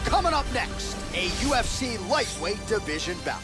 Coming up next, a UFC lightweight division bout.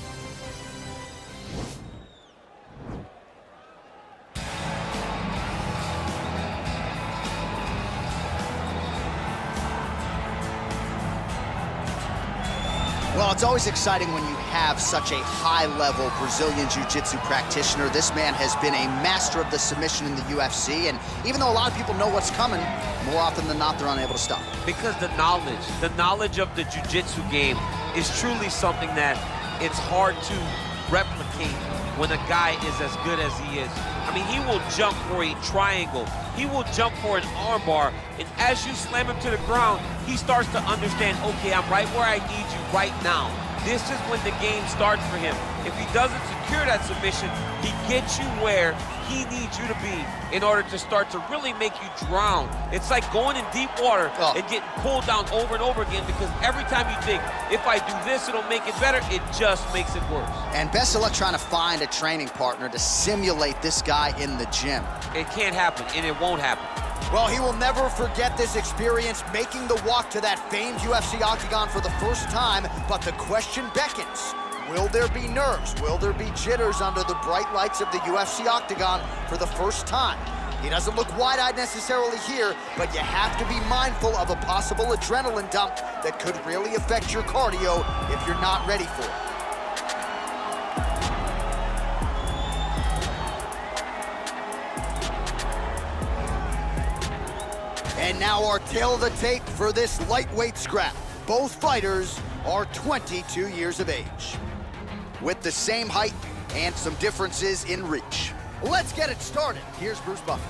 Well, it's always exciting when you have such a high-level Brazilian Jiu-Jitsu practitioner. This man has been a master of the submission in the UFC, and even though a lot of people know what's coming, more often than not, they're unable to stop. Because the knowledge of the Jiu-Jitsu game is truly something that it's hard to replicate when a guy is as good as he is. I mean, he will jump for a triangle. He will jump for an armbar. And as you slam him to the ground, he starts to understand, okay, I'm right where I need you right now. This is when the game starts for him. If he doesn't secure that submission, he gets you where he needs you to be in order to start to really make you drown. It's like going in deep water and getting pulled down over and over again, because every time you think, if I do this, it'll make it better, it just makes it worse. And best of luck trying to find a training partner to simulate this guy in the gym. It can't happen, and it won't happen. Well, he will never forget this experience, making the walk to that famed UFC octagon for the first time, but the question beckons. Will there be nerves? Will there be jitters under the bright lights of the UFC octagon for the first time? He doesn't look wide-eyed necessarily here, but you have to be mindful of a possible adrenaline dump that could really affect your cardio if you're not ready for it. And now our tail of the tape for this lightweight scrap. Both fighters are 22 years of age, with the same height and some differences in reach. Let's get it started. Here's Bruce Buffer.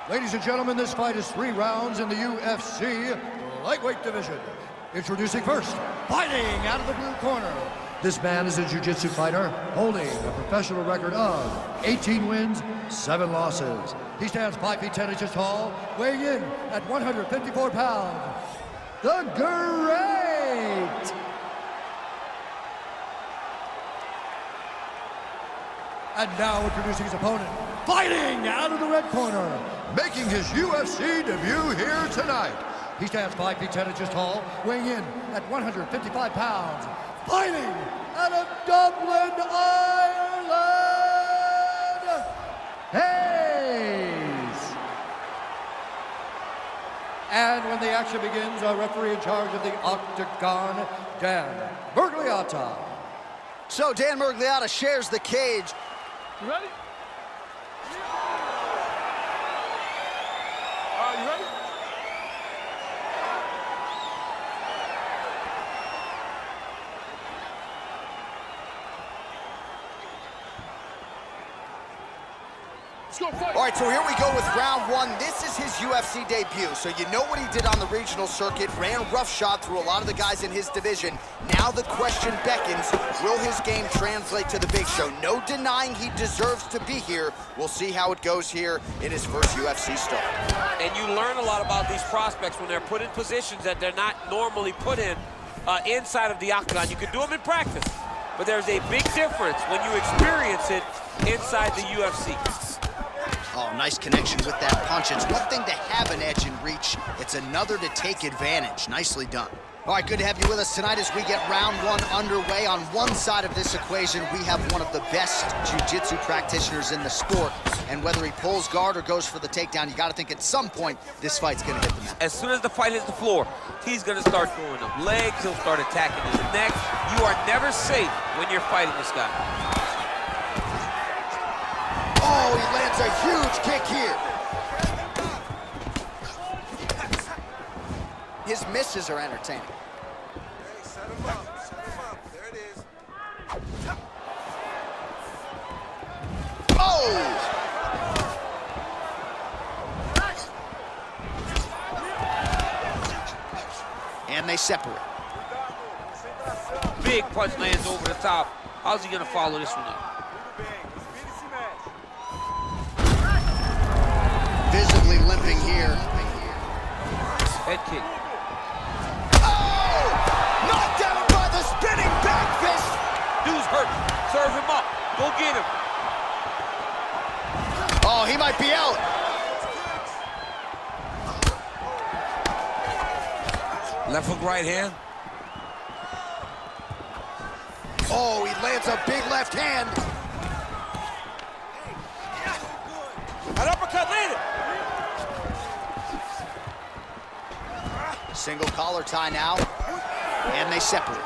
Ladies and gentlemen, this fight is 3 rounds in the UFC lightweight division. Introducing first, fighting out of the blue corner. This man is a jiu-jitsu fighter holding a professional record of 18 wins, 7 losses. He stands 5 feet 10 inches tall, weighing in at 154 pounds. The Great! And now introducing his opponent, fighting out of the red corner, making his UFC debut here tonight. He stands 5 feet 10 inches tall, weighing in at 155 pounds. Fighting out of Dublin, Ireland, Hayes. And when the action begins, our referee in charge of the octagon, Dan Miragliotta. So Dan Miragliotta shares the cage. You ready? You ready? All right, so here we go with round 1. This is his UFC debut, so you know what he did on the regional circuit, ran roughshod through a lot of the guys in his division. Now the question beckons, will his game translate to the big show? No denying he deserves to be here. We'll see how it goes here in his first UFC start. And you learn a lot about these prospects when they're put in positions that they're not normally put in inside of the octagon. You can do them in practice, but there's a big difference when you experience it inside the UFC. Oh, nice connection with that punch. It's one thing to have an edge in reach. It's another to take advantage. Nicely done. All right, good to have you with us tonight as we get round 1 underway. On one side of this equation, we have one of the best jiu-jitsu practitioners in the sport. And whether he pulls guard or goes for the takedown, you got to think at some point this fight's going to hit the mat. As soon as the fight hits the floor, he's going to start throwing up legs. He'll start attacking his neck. You are never safe when you're fighting this guy. Oh, he lands a huge kick here. His misses are entertaining. Hey, set him up, set him up. There it is. Oh! And they separate. Big punch lands over the top. How's he going to follow this one up? Visibly limping here. Head kick. Oh! Knocked down by the spinning back fist. Dude's hurt. Serve him up. Go get him. Oh, he might be out. Left hook, right hand. Oh, he lands a big left hand. An uppercut landed. Single collar tie now, and they separate.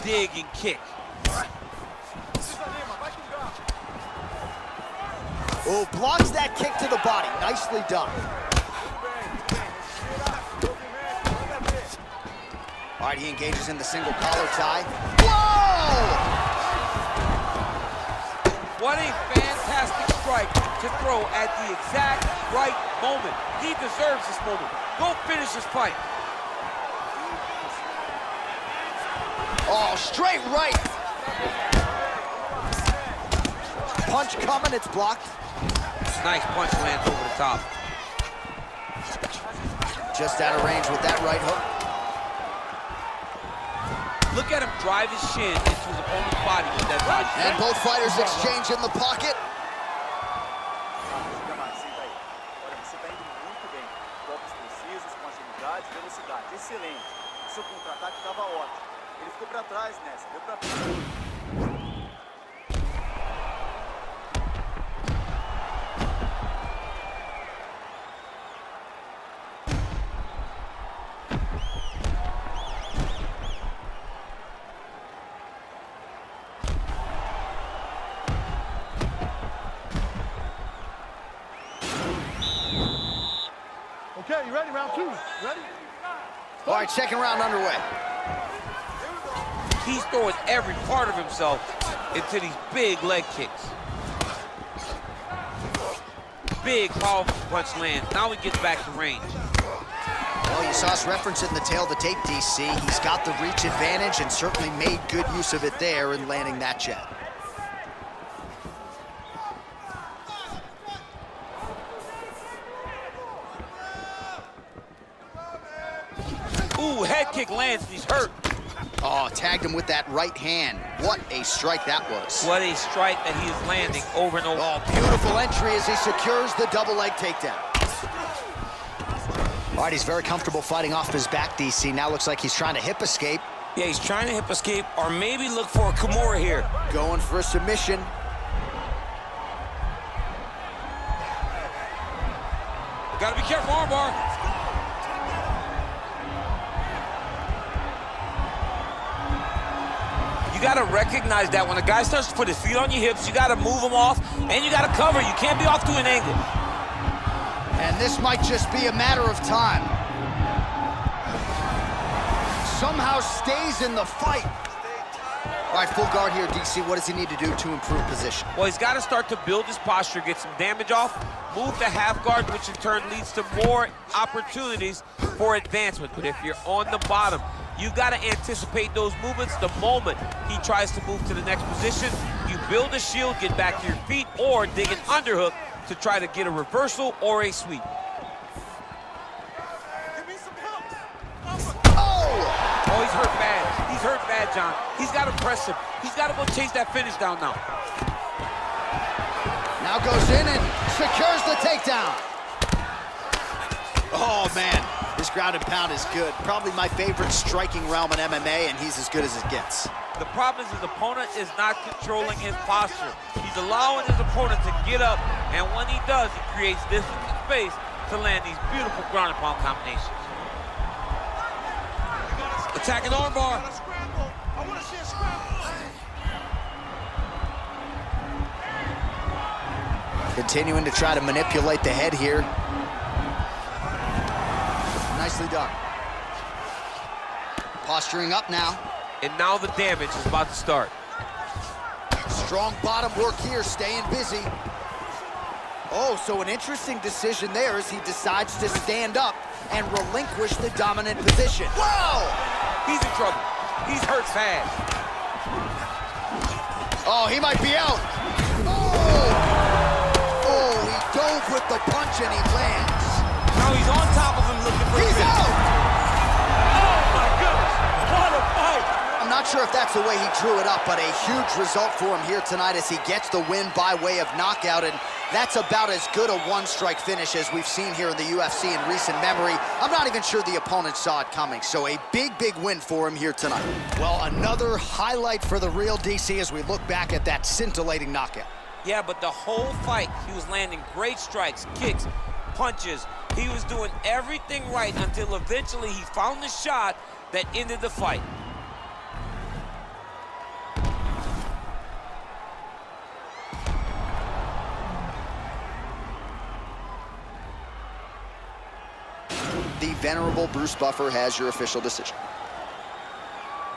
Dig and kick. Oh, blocks that kick to the body. Nicely done. All right, he engages in the single collar tie. Whoa! What a fantastic strike to throw at the exact right moment. He deserves this moment. Go finish this fight. Oh, straight right. Punch coming, it's blocked. Nice punch lands over the top. Just out of range with that right hook. Look at him drive his shin into his opponent's body with that body. And both fighters exchange in the pocket. Olha, você está indo muito bem. Golpes precisos, com agilidade e velocidade. Excelente. Seu contra-ataque estava ótimo. Ele ficou para trás nessa, deu para trás. Okay, you ready? Round two. Ready? All right, second round underway. He's throwing every part of himself into these big leg kicks. Big, powerful punch lands. Now he gets back to range. Well, you saw us reference it in the tail of the tape, DC. He's got the reach advantage and certainly made good use of it there in landing that jab. Ooh, head kick lands and he's hurt. Oh, tagged him with that right hand. What a strike that was. What a strike that he is landing over and over. Oh, beautiful entry as he secures the double leg takedown. All right, he's very comfortable fighting off his back, DC. Now looks like he's trying to hip escape. Yeah, he's trying to hip escape or maybe look for a Kimura here. Going for a submission. Gotta be careful, armbar. You gotta recognize that when a guy starts to put his feet on your hips, you gotta move him off, and you gotta cover. You can't be off to an angle. And this might just be a matter of time. Somehow stays in the fight. All right, full guard here, DC. What does he need to do to improve position? Well, he's got to start to build his posture, get some damage off, move to half guard, which in turn leads to more opportunities for advancement. But if you're on the bottom, you got to anticipate those movements the moment he tries to move to the next position. You build a shield, get back to your feet, or dig an underhook to try to get a reversal or a sweep. Oh, he's hurt bad. He's hurt bad, John. He's got to press him. He's got to go chase that finish down now. Now goes in and secures the takedown. Oh, man. This ground and pound is good. Probably my favorite striking realm in MMA, and he's as good as it gets. The problem is his opponent is not controlling his posture. He's allowing his opponent to get up, and when he does, he creates distance and space to land these beautiful ground and pound combinations. Attacking armbar. I want to see a scramble. Continuing to try to manipulate the head here. Nicely done. Posturing up now. And now the damage is about to start. Strong bottom work here, staying busy. Oh, so an interesting decision there as he decides to stand up and relinquish the dominant position. Whoa! He's in trouble. He's hurt bad. Oh, he might be out. Oh, he dove with the punch and he lands. Now he's on top of him looking for He's a finish. out! Oh, my goodness. What a fight. I'm not sure if that's the way he drew it up, but a huge result for him here tonight as he gets the win by way of knockout. And That's about as good a one-strike finish as we've seen here in the UFC in recent memory. I'm not even sure the opponent saw it coming, so a big, big win for him here tonight. Well, another highlight for the real DC as we look back at that scintillating knockout. Yeah, but the whole fight, he was landing great strikes, kicks, punches. He was doing everything right until eventually he found the shot that ended the fight. The venerable Bruce Buffer has your official decision.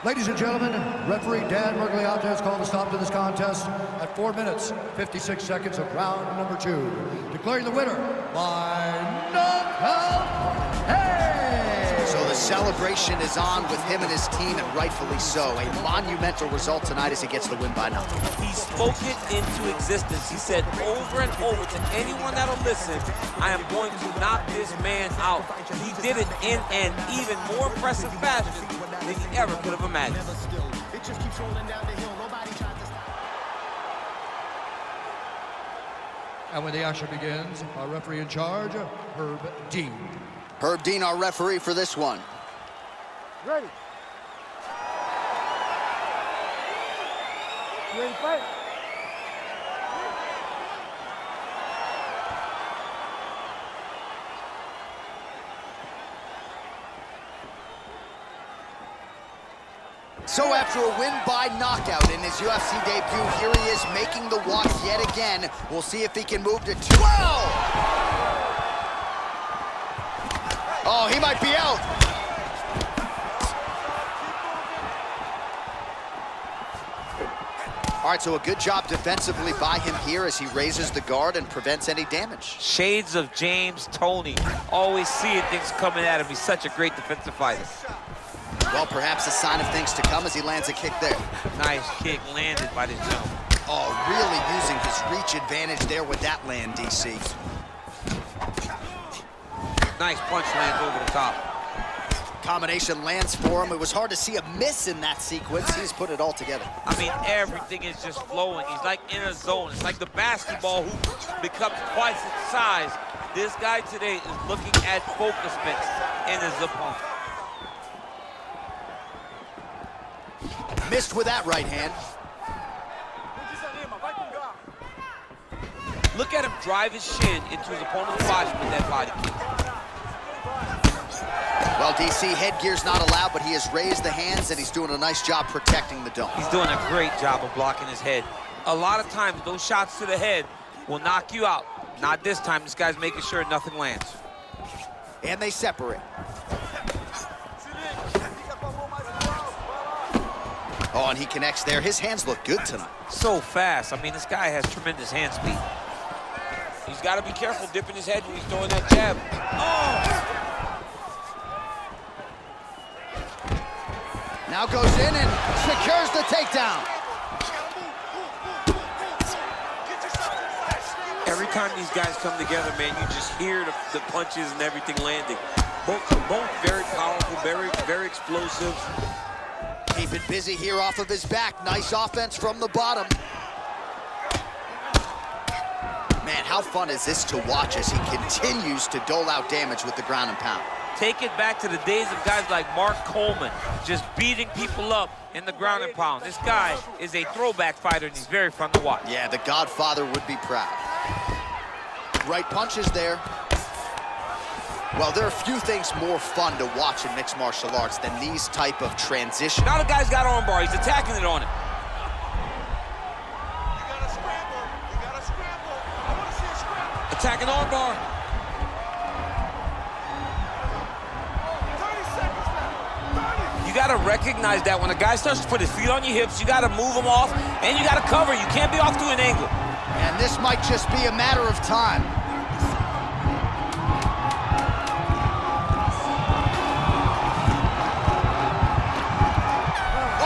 Ladies and gentlemen, referee Dan Miragliotta has called a stop to this contest at 4 minutes, 56 seconds of round number 2, declaring the winner by knockout. Hey! So the celebration is on with him and his team, and rightfully so. A monumental result tonight as he gets the win by knockout. He spoke it into existence. He said over and over to anyone that'll listen, I am going to knock this man out. He did it in an even more impressive fashion than he ever could have imagined. And when the action begins, our referee in charge, Herb Dean. Herb Dean, our referee for this one. Ready. You ready to fight? So after a win by knockout in his UFC debut, here he is making the walk yet again. We'll see if he can move to 12. Oh, he might be out. All right, so a good job defensively by him here as he raises the guard and prevents any damage. Shades of James Toney. Always seeing things coming at him. He's such a great defensive fighter. Well, perhaps a sign of things to come as he lands a kick there. Nice kick landed by this gentleman. Oh, really using his reach advantage there with that land, DC. Nice punch lands over the top. Combination lands for him. It was hard to see a miss in that sequence. He's put it all together. I mean, everything is just flowing. He's like in a zone. It's like the basketball hoop becomes twice its size. This guy today is looking at focus mix in his opponent. Missed with that right hand. Look at him drive his shin into his opponent's body with that body kick. Well, DC, headgear's not allowed, but he has raised the hands, and he's doing a nice job protecting the dome. He's doing a great job of blocking his head. A lot of times, those shots to the head will knock you out. Not this time. This guy's making sure nothing lands. And they separate. Oh, and he connects there. His hands look good tonight. So fast. I mean, this guy has tremendous hand speed. He's got to be careful dipping his head when he's throwing that jab. Oh! Now goes in and secures the takedown. Every time these guys come together, man, you just hear the punches and everything landing. Both very powerful, very explosive. Keeping busy here off of his back. Nice offense from the bottom. Man, how fun is this to watch as he continues to dole out damage with the ground and pound. Take it back to the days of guys like Mark Coleman, just beating people up in the ground and pound. This guy is a throwback fighter, and he's very fun to watch. Yeah, the Godfather would be proud. Right punches there. Well, there are few things more fun to watch in mixed martial arts than these type of transitions. Now the guy's got armbar. He's attacking it on him. You gotta scramble. You gotta scramble. I want to see a scramble. Attacking armbar. 30 seconds now. 30. You got to recognize that when a guy starts to put his feet on your hips, you got to move him off, and you got to cover. You can't be off to an angle. And this might just be a matter of time.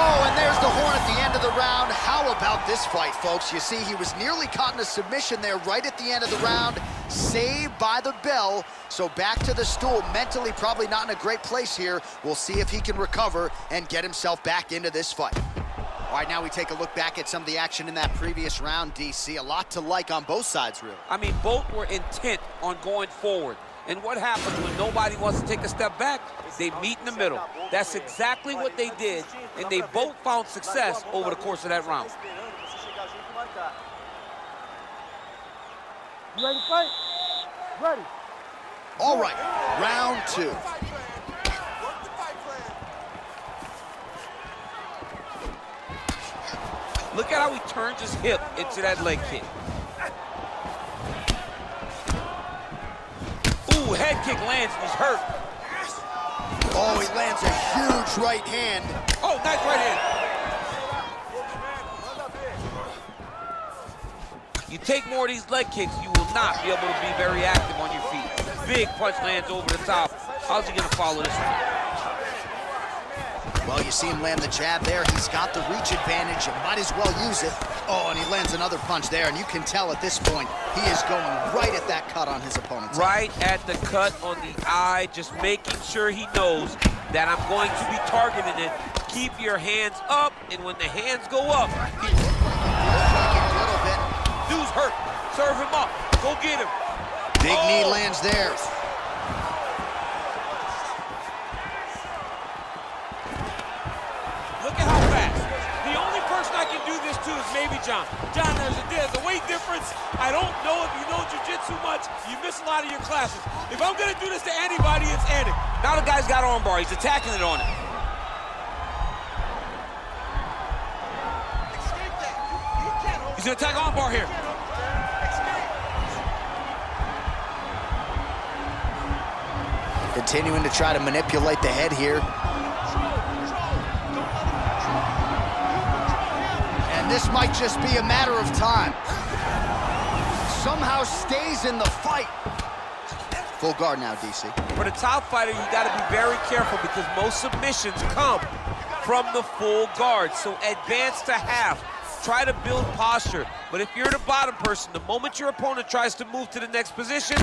Oh, and there's the horn at the end of the round. How about this fight, folks? You see, he was nearly caught in a submission there right at the end of the round. Saved by the bell. So back to the stool. Mentally probably not in a great place here. We'll see if he can recover and get himself back into this fight. All right, now we take a look back at some of the action in that previous round, DC. A lot to like on both sides, really. I mean, both were intent on going forward. And what happens when nobody wants to take a step back? They meet in the middle. That's exactly what they did, and they both found success over the course of that round. You ready to fight? Ready. All right, round 2. Look at how he turns his hip into that leg kick. Ooh, head kick lands and he's hurt. Oh, he lands a huge right hand. Oh, nice right hand. You take more of these leg kicks, you will not be able to be very active on your feet. Big punch lands over the top. How's he gonna follow this one? Well, you see him land the jab there. He's got the reach advantage. You might as well use it. Oh, and he lands another punch there, and you can tell at this point he is going right at that cut on his opponent's eye. Right at the cut on the eye, just making sure he knows that I'm going to be targeting it. Keep your hands up, and when the hands go up, Looks like it a little bit. dude's hurt. Serve him up. Go get him. Big knee lands there. Look at how fast. The only person I can do this to is maybe John. John, there's a weight difference. I don't know if you know jiu-jitsu much. You miss a lot of your classes. If I'm going to do this to anybody, it's Andy. Now the guy's got armbar. He's attacking it on it. He's going to attack armbar here. Continuing to try to manipulate the head here. And this might just be a matter of time. Somehow stays in the fight. Full guard now, DC. For the top fighter, you got to be very careful because most submissions come from the full guard. So advance to half. Try to build posture. But if you're the bottom person, the moment your opponent tries to move to the next position,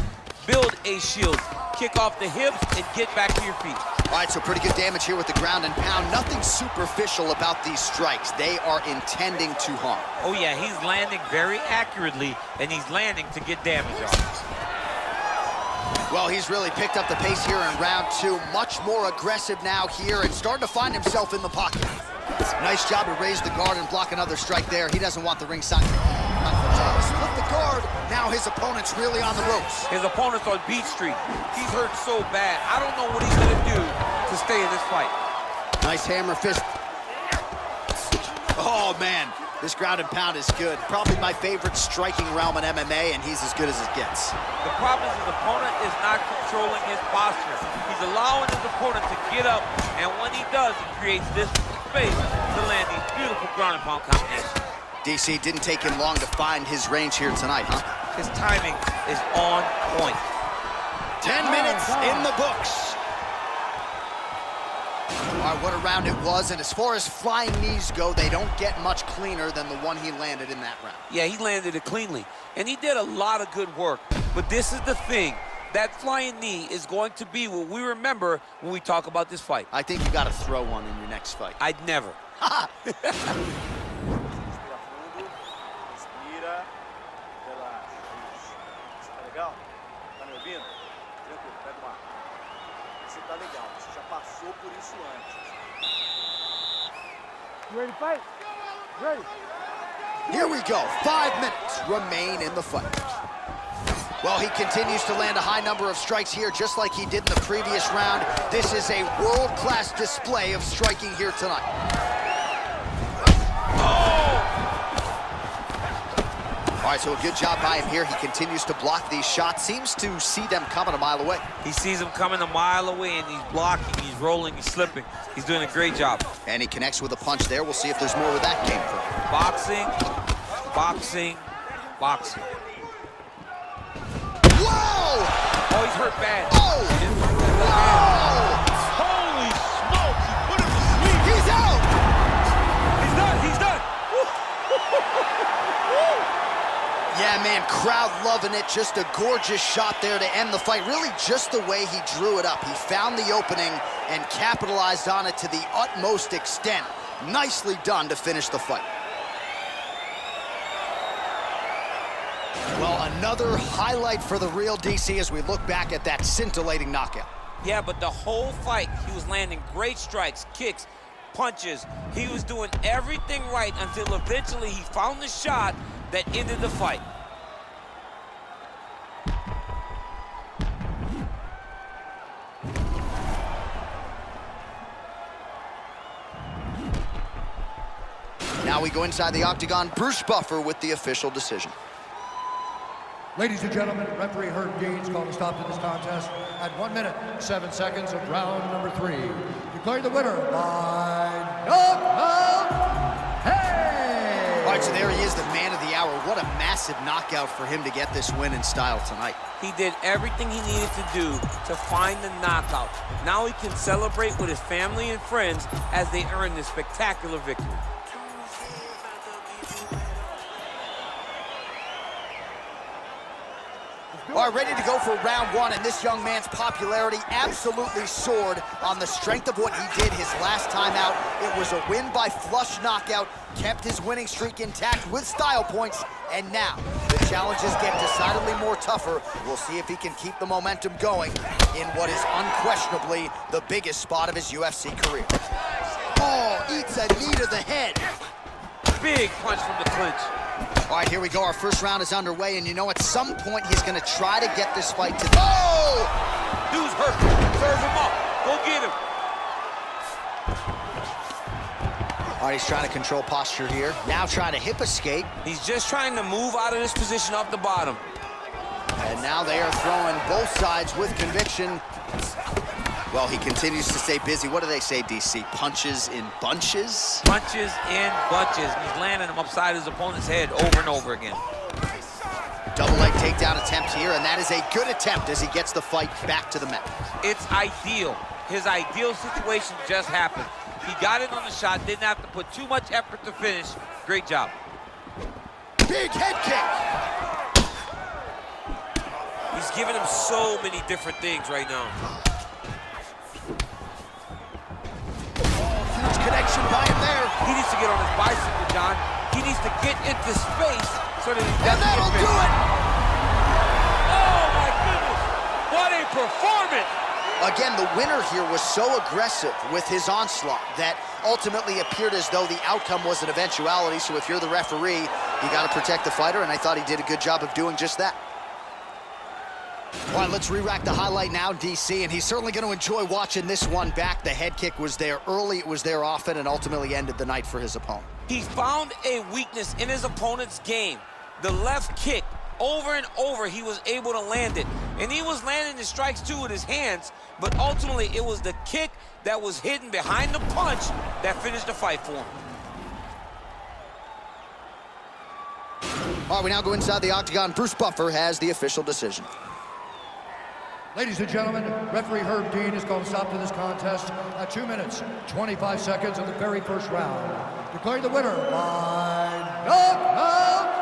build a shield. Kick off the hips and get back to your feet. All right, so pretty good damage here with the ground and pound. Nothing superficial about these strikes. They are intending to harm. Oh yeah, he's landing very accurately, and he's landing to get damage on. Well, he's really picked up the pace here in round 2. Much more aggressive now here and starting to find himself in the pocket. Nice job to raise the guard and block another strike there. He doesn't want the ringside. Split the guard. Now his opponent's really on the ropes. His opponent's on Beat Street. He's hurt so bad. I don't know what he's going to do to stay in this fight. Nice hammer fist. Oh, man. This ground and pound is good. Probably my favorite striking realm in MMA, and he's as good as it gets. The problem is his opponent is not controlling his posture. He's allowing his opponent to get up, and when he does, he creates this space to land these beautiful ground and pound combinations. DC, didn't take him long to find his range here tonight, huh? His timing is on point. 10 minutes in the books. All right, what a round it was, and as far as flying knees go, they don't get much cleaner than the one he landed in that round. Yeah, he landed it cleanly, and he did a lot of good work. But this is the thing. That flying knee is going to be what we remember when we talk about this fight. I think you got to throw one in your next fight. I'd never. Respira fundo, respira, relaxa. Isso. Você tá legal? Tá me ouvindo? Tranquilo, pega o ar. Você tá legal, você já passou por isso antes. You ready to fight? Ready. Here we go. 5 minutes remain in the fight. Well, he continues to land a high number of strikes here, just like he did in the previous round. This is a world-class display of striking here tonight. All right, so a good job by him here. He continues to block these shots. Seems to see them coming a mile away. He sees him coming a mile away, and he's blocking, he's rolling, he's slipping. He's doing a great job. And he connects with a punch there. We'll see if there's more where that came from. Boxing, boxing, boxing. Whoa! Oh, he's hurt bad. Oh! Whoa! Holy smokes, he put him to sleep. He's out! He's done, he's done. Yeah, man, crowd loving it. Just a gorgeous shot there to end the fight. Really just the way he drew it up. He found the opening and capitalized on it to the utmost extent. Nicely done to finish the fight. Well, another highlight for the real DC as we look back at that scintillating knockout. Yeah, but the whole fight, he was landing great strikes, kicks, punches. He was doing everything right until eventually he found the shot that ended the fight. Now we go inside the octagon. Bruce Buffer with the official decision. Ladies and gentlemen, referee Herb Dean's called a stop to this contest at 1 minute, 7 seconds of round number 3. Declaring the winner by knockout, hey! All right, so there he is, the man of the hour. What a massive knockout for him to get this win in style tonight. He did everything he needed to do to find the knockout. Now he can celebrate with his family and friends as they earn this spectacular victory. All right, ready to go for round 1, and this young man's popularity absolutely soared on the strength of what he did his last time out. It was a win by flush knockout, kept his winning streak intact with style points, and now the challenges get decidedly more tougher. We'll see if he can keep the momentum going in what is unquestionably the biggest spot of his UFC career. Oh, eats a knee to the head. Big punch from the clinch. All right, here we go. Our first round is underway, and you know at some point he's going to try to get this fight to... Oh! Dude's hurt. Serve him up. Go get him. All right, he's trying to control posture here. Now trying to hip escape. He's just trying to move out of this position off the bottom. And now they are throwing both sides with conviction. Well, he continues to stay busy. What do they say, DC? Punches in bunches? Punches in bunches. He's landing them upside his opponent's head over and over again. Double leg takedown attempt here, and that is a good attempt as he gets the fight back to the mat. It's ideal. His ideal situation just happened. He got in on the shot, didn't have to put too much effort to finish. Great job. Big head kick. He's giving him so many different things right now. Huge connection by him there. He needs to get on his bicycle, John. He needs to get into space so that he And doesn't that'll get do bit. it. Oh, my goodness. What a performance. Again, the winner here was so aggressive with his onslaught that ultimately appeared as though the outcome was an eventuality. So if you're the referee, you got to protect the fighter, and I thought he did a good job of doing just that. All right, let's re-rack the highlight now, DC, and he's certainly going to enjoy watching this one back. The head kick was there early, it was there often, and ultimately ended the night for his opponent. He found a weakness in his opponent's game. The left kick, over and over, he was able to land it. And he was landing the strikes, too, with his hands, but ultimately it was the kick that was hidden behind the punch that finished the fight for him. All right, we now go inside the octagon. Bruce Buffer has the official decision. Ladies and gentlemen, referee Herb Dean has called a stop to this contest at 2 minutes, 25 seconds of the very first round. Declaring the winner by knockout,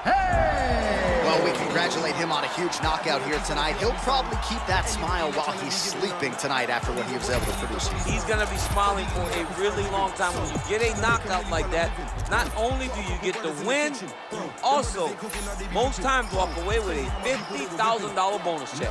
hey! Well, we congratulate him on a huge knockout here tonight. He'll probably keep that smile while he's sleeping tonight after what he was able to produce. He's going to be smiling for a really long time. When you get a knockout like that, not only do you get the win, you also, most times, walk away with a $50,000 bonus check.